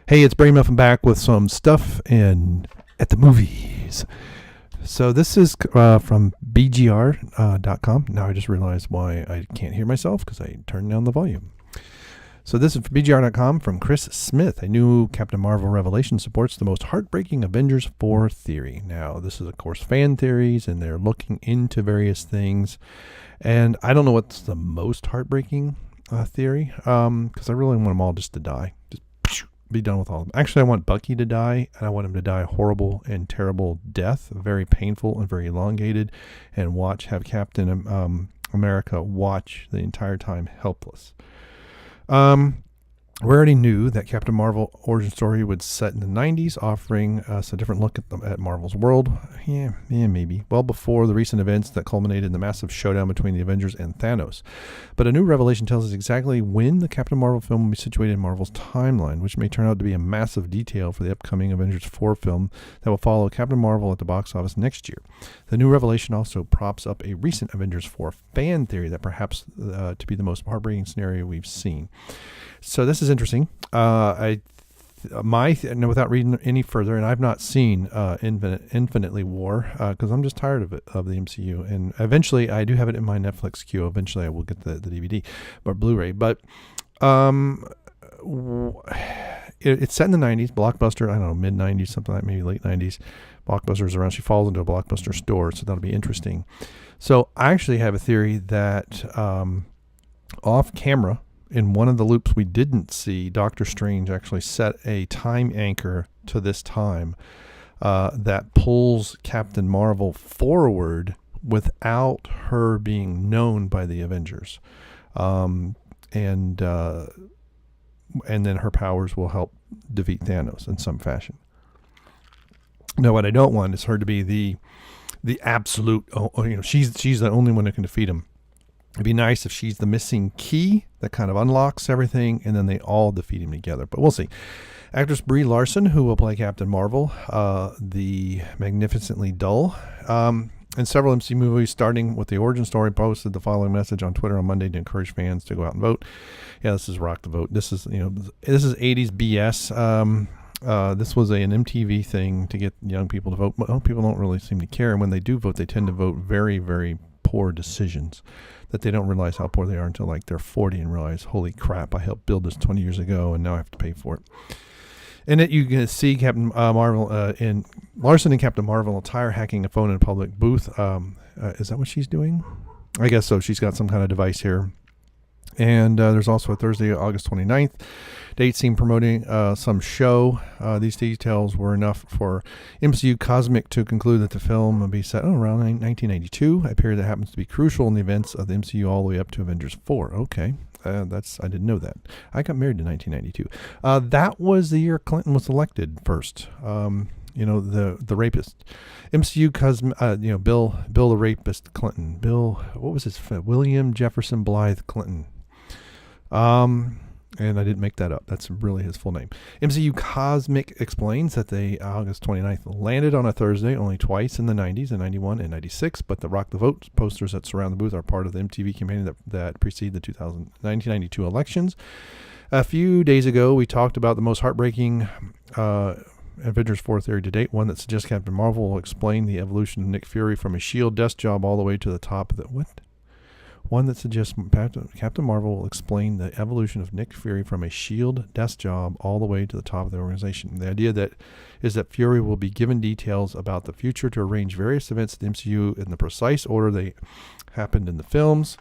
Hey, it's Barry Muffin back with some stuff in at the movies. So this is from BGR.com. Now I just realized why I can't hear myself because I turned down the volume. So this is from BGR.com from Chris Smith. A new Captain Marvel revelation supports the most heartbreaking Avengers 4 theory. Now this is of course fan theories and they're looking into various things. And I don't know what's the most heartbreaking theory because I really want them all just to die. Just be done with all of them. Actually, I want Bucky to die, and I want him to die a horrible and terrible death, very painful and very elongated, and have Captain America watch the entire time helpless. We already knew that Captain Marvel origin story would set in the 90s, offering us a different look at Marvel's world. Yeah, maybe. Well before the recent events that culminated in the massive showdown between the Avengers and Thanos. But a new revelation tells us exactly when the Captain Marvel film will be situated in Marvel's timeline, which may turn out to be a massive detail for the upcoming Avengers 4 film that will follow Captain Marvel at the box office next year. The new revelation also props up a recent Avengers 4 fan theory that perhaps to be the most heartbreaking scenario we've seen. So this is interesting. Without reading any further, and I've not seen Infinitely War because I'm just tired of the MCU. And eventually, I do have it in my Netflix queue. Eventually, I will get the DVD or Blu-ray. But it's set in the 90s, blockbuster. I don't know, mid 90s, something like maybe late 90s. Blockbuster's around. She falls into a Blockbuster store, so that'll be interesting. So I actually have a theory that off camera, in one of the loops we didn't see, Doctor Strange actually set a time anchor to this time that pulls Captain Marvel forward without her being known by the Avengers. And then her powers will help defeat Thanos in some fashion. Now, what I don't want is her to be the absolute, she's the only one that can defeat him. It'd be nice if she's the missing key that kind of unlocks everything, and then they all defeat him together. But we'll see. Actress Brie Larson, who will play Captain Marvel, the magnificently dull, in several MC movies, starting with the origin story, posted the following message on Twitter on Monday to encourage fans to go out and vote. Yeah, this is rock the vote. This is 80s BS. This was an MTV thing to get young people to vote. Well, people don't really seem to care, and when they do vote, they tend to vote very, very poor decisions that they don't realize how poor they are until like they're 40 and realize, holy crap, I helped build this 20 years ago and now I have to pay for it. In it, you can see Captain Marvel in Larson and Captain Marvel attire hacking a phone in a public booth. Is that what she's doing? I guess so. She's got some kind of device here. And there's also a Thursday, August 29th date seen promoting some show. These details were enough for MCU Cosmic to conclude that the film will be set around 1992, a period that happens to be crucial in the events of the MCU all the way up to Avengers 4. Okay, I didn't know that. I got married in 1992. That was the year Clinton was elected first. The rapist. MCU Cosmic, Bill the rapist Clinton. What was his William Jefferson Blythe Clinton. And I didn't make that up. That's really his full name. MCU Cosmic explains that they August 29th landed on a Thursday only twice in the 90s, in 91 and 96, but the Rock the Vote posters that surround the booth are part of the MTV campaign that preceded the 1992 elections. A few days ago, we talked about the most heartbreaking Avengers 4 theory to date, one that suggests Captain Marvel will explain the evolution of Nick Fury from a S.H.I.E.L.D. desk job all the way to the top of the... What? One that suggests Captain Marvel will explain the evolution of Nick Fury from a S.H.I.E.L.D. desk job all the way to the top of the organization. The idea is that Fury will be given details about the future to arrange various events at the MCU in the precise order they happened in the films.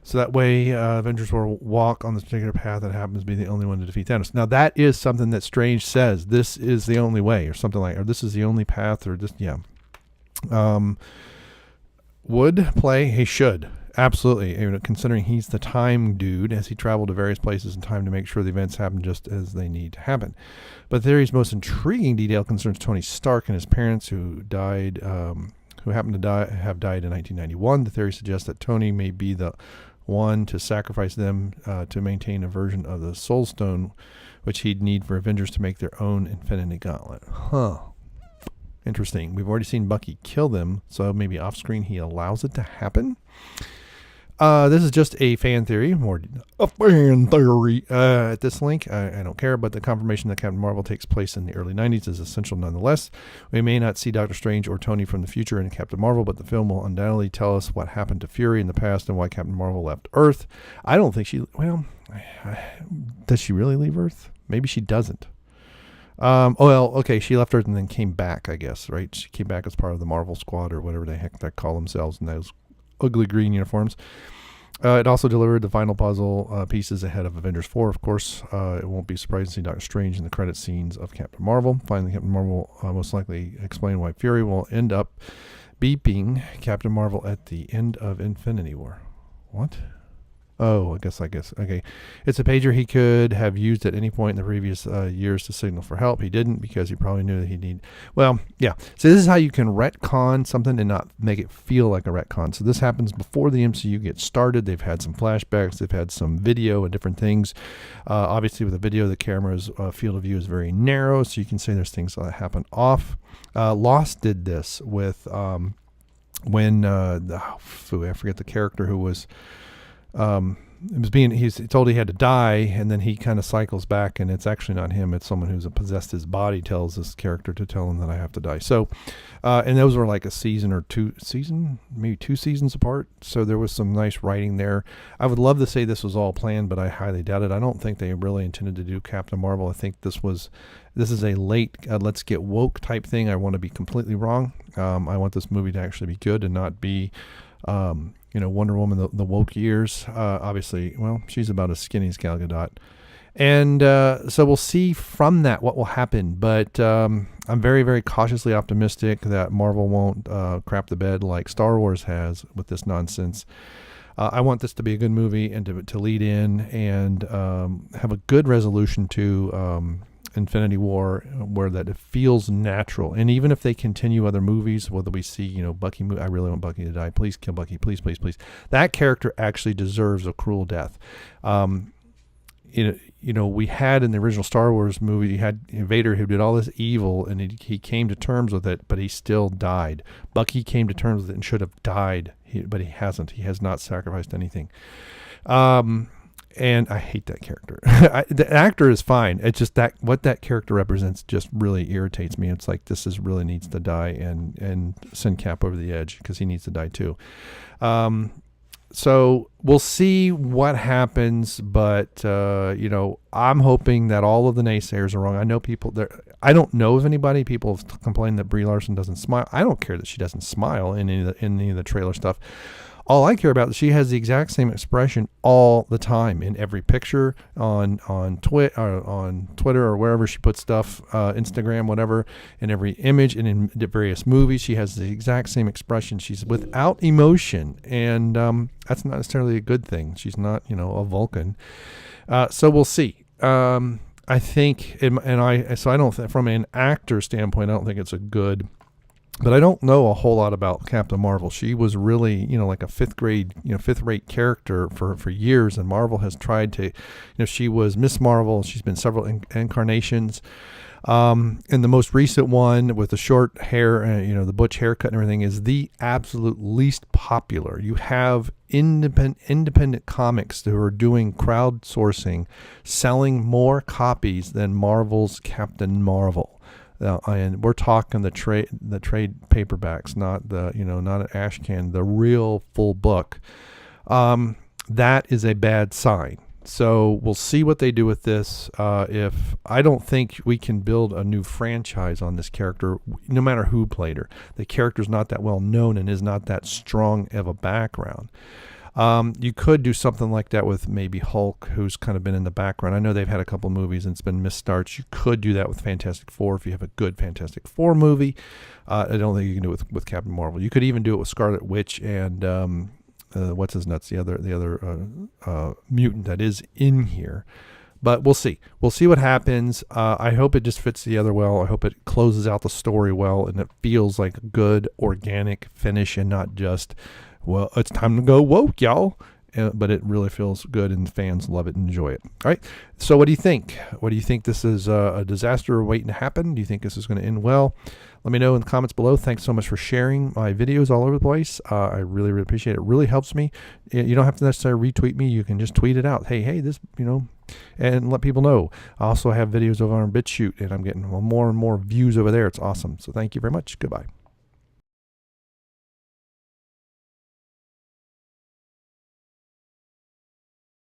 So that way, Avengers will walk on this particular path that happens to be the only one to defeat Thanos. Now, that is something that Strange says. This is the only way, or something like, or this is the only path, or just, yeah. Would play, he should. Absolutely. Considering he's the time dude, as he traveled to various places in time to make sure the events happen just as they need to happen. But the theory's most intriguing detail concerns Tony Stark and his parents, who happened to have died in 1991. The theory suggests that Tony may be the one to sacrifice them to maintain a version of the Soul Stone, which he'd need for Avengers to make their own Infinity Gauntlet. Huh. Interesting. We've already seen Bucky kill them, so maybe off screen he allows it to happen. This is just a fan theory, at this link. I don't care, but the confirmation that Captain Marvel takes place in the early 90s is essential nonetheless. We may not see Doctor Strange or Tony from the future in Captain Marvel, but the film will undoubtedly tell us what happened to Fury in the past and why Captain Marvel left Earth. I don't think does she really leave Earth? Maybe she doesn't. She left Earth and then came back, I guess, right? She came back as part of the Marvel Squad or whatever the heck they call themselves in those ugly green uniforms. It also delivered the final puzzle pieces ahead of Avengers 4, of course. It won't be surprising to see Doctor Strange in the credit scenes of Captain Marvel. Finally, Captain Marvel will most likely explain why Fury will end up beeping Captain Marvel at the end of Infinity War. What? Oh, I guess. Okay. It's a pager he could have used at any point in the previous years to signal for help. He didn't because he probably knew that he'd need... Well, yeah. So this is how you can retcon something and not make it feel like a retcon. So this happens before the MCU gets started. They've had some flashbacks. They've had some video and different things. Obviously, with the video, the camera's field of view is very narrow, so you can say there's things that happen off. Lost did this with when... I forget the character who was... he's told he had to die, and then he kind of cycles back, and it's actually not him. It's someone who's possessed his body tells this character to tell him that I have to die. So, and those were like maybe 2 seasons apart. So there was some nice writing there. I would love to say this was all planned, but I highly doubt it. I don't think they really intended to do Captain Marvel. I think this is a late, let's get woke type thing. I want to be completely wrong. I want this movie to actually be good and not be, Wonder Woman, the woke years. Obviously, well, she's about as skinny as Gal Gadot. And so we'll see from that what will happen. But I'm very, very cautiously optimistic that Marvel won't crap the bed like Star Wars has with this nonsense. I want this to be a good movie and to lead in and have a good resolution to Infinity War, where that it feels natural. And even if they continue other movies, whether we see, Bucky, I really want Bucky to die. Please kill Bucky. Please, please, please. That character actually deserves a cruel death. We had in the original Star Wars movie, you had Vader who did all this evil, and he came to terms with it, but he still died. Bucky came to terms with it and should have died, but he hasn't. He has not sacrificed anything. And I hate that character. The actor is fine. It's just that what that character represents just really irritates me. It's like really needs to die and send Cap over the edge because he needs to die too. So we'll see what happens, but I'm hoping that all of the naysayers are wrong. I know people there. I don't know of anybody. People have complained that Brie Larson doesn't smile. I don't care that she doesn't smile in any of the trailer stuff. All I care about is she has the exact same expression all the time in every picture on Twitter or wherever she puts stuff, Instagram, whatever, in every image and in the various movies. She has the exact same expression. She's without emotion, and that's not necessarily a good thing. She's not, a Vulcan. So we'll see. I think, so I don't think, from an actor standpoint, I don't think it's a good. But I don't know a whole lot about Captain Marvel. She was really, like a fifth rate character for years. And Marvel has tried to, she was Miss Marvel. She's been several incarnations. And the most recent one with the short hair, the butch haircut and everything is the absolute least popular. You have independent comics who are doing crowdsourcing, selling more copies than Marvel's Captain Marvel. And we're talking the trade paperbacks, not not an ash can, the real full book. That is a bad sign. So we'll see what they do with this. If I don't think we can build a new franchise on this character, no matter who played her. The character's not that well known and is not that strong of a background. You could do something like that with maybe Hulk, who's kind of been in the background. I know they've had a couple movies and it's been misstarts. You could do that with Fantastic Four if you have a good Fantastic Four movie. I don't think you can do it with Captain Marvel. You could even do it with Scarlet Witch and what's his nuts, the other mutant that is in here. But we'll see. We'll see what happens. I hope it just fits together well. I hope it closes out the story well and it feels like a good organic finish and not just, well, it's time to go woke, y'all. but it really feels good, and fans love it and enjoy it. All right. So what do you think? What do you think? This is a disaster waiting to happen? Do you think this is going to end well? Let me know in the comments below. Thanks so much for sharing my videos all over the place. I really, really appreciate it. It really helps me. You don't have to necessarily retweet me. You can just tweet it out. Hey, this, and let people know. I also have videos over on BitChute, and I'm getting more and more views over there. It's awesome. So thank you very much. Goodbye.